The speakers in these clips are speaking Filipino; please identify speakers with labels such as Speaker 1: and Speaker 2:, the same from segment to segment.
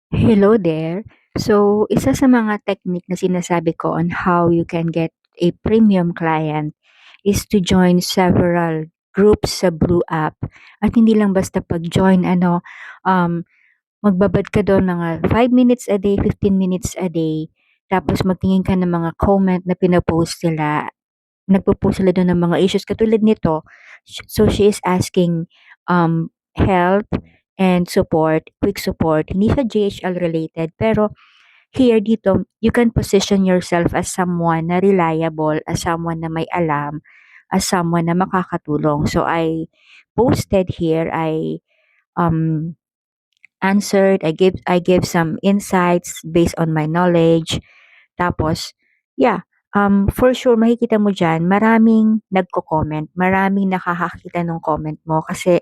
Speaker 1: Hello there. So, isa sa mga technique na sinasabi ko on how you can get a premium client is to join several groups sa Blue app. At hindi lang basta pag-join, um, magbabad ka doon mga 5 minutes a day, 15 minutes a day. Tapos magtingin ka ng mga comment na pinopost nila. Nagpo-post sila doon ng mga issues katulad nito. So, she is asking help and support, quick support. Hindi siya GHL related, pero here dito, you can position yourself as someone na reliable, as someone na may alam, as someone na makakatulong. So I posted here, I um answered, I gave some insights based on my knowledge. Tapos, yeah, for sure makikita mo diyan maraming nagko-comment, maraming nakakakita ng comment mo kasi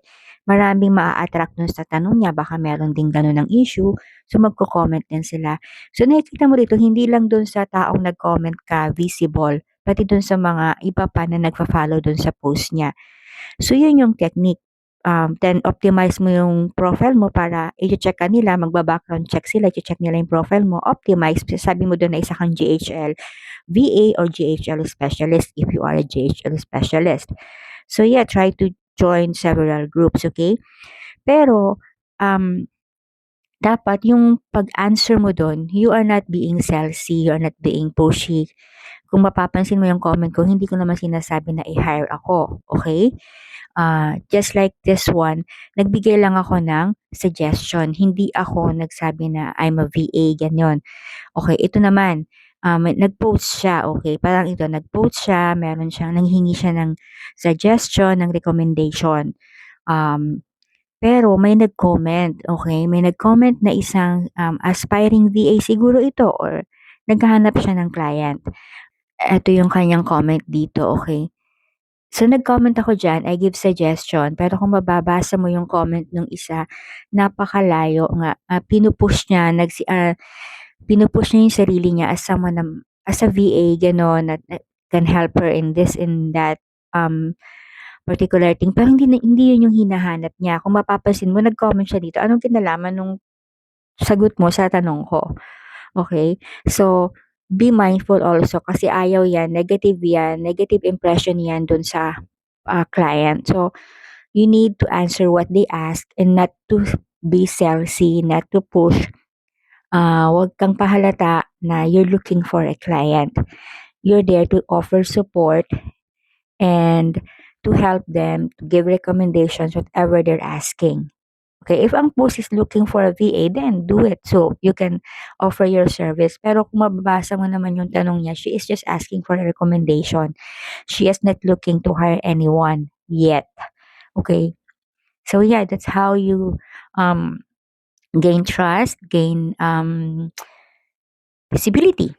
Speaker 1: maraming maa-attract dun sa tanong niya, baka meron din gano'n ng issue, so magko-comment din sila. So nakikita mo rito hindi lang dun sa taong nag-comment ka visible, pati dun sa mga iba pa na nagfa-follow dun sa post niya. So yun yung technique. Then optimize mo yung profile mo para i-check ka nila, magba-background check sila, i-check nila yung profile mo, optimize, sabi mo doon na isa kang GHL, VA or GHL specialist if you are a GHL specialist. So yeah, try to join several groups, okay? Pero, um, dapat yung pag-answer mo doon, you are not being salesy, you are not being pushy. Kung mapapansin mo yung comment ko, hindi ko naman sinasabi na i-hire ako, okay? Just like this one, nagbigay lang ako ng suggestion. Hindi ako nagsabi na I'm a VA, ganyan. Okay, ito naman, nag-post siya, okay, parang ito, nag-post siya, meron siyang, nanghingi siya ng suggestion, ng recommendation. Um, pero may nag-comment, okay, may nag-comment na isang aspiring VA siguro ito or naghahanap siya ng client. Ito yung kanyang comment dito, okay. So, nag-comment ako diyan, I give suggestion, pero kung mababasa mo yung comment nung isa, napakalayo nga, pinupush niya yung sarili niya as someone na as a VA gano'n na can help her in this, in that, particular thing, pero hindi yun yung hinahanap niya. Kung mapapansin mo nag-comment siya dito, anong kinalaman nung sagot mo sa tanong ko, okay. So, be mindful also kasi ayaw yan, negative impression yan dun sa, client. So, you need to answer what they ask and not to be salesy, not to push. Wag kang pahalata na you're looking for a client. You're there to offer support and to help them, to give recommendations, whatever they're asking. Okay, if ang post is looking for a VA, then do it so you can offer your service. Pero kung mababasa mo naman yung tanong niya, she is just asking for a recommendation. She is not looking to hire anyone yet. Okay, so yeah, that's how you gain trust, gain visibility.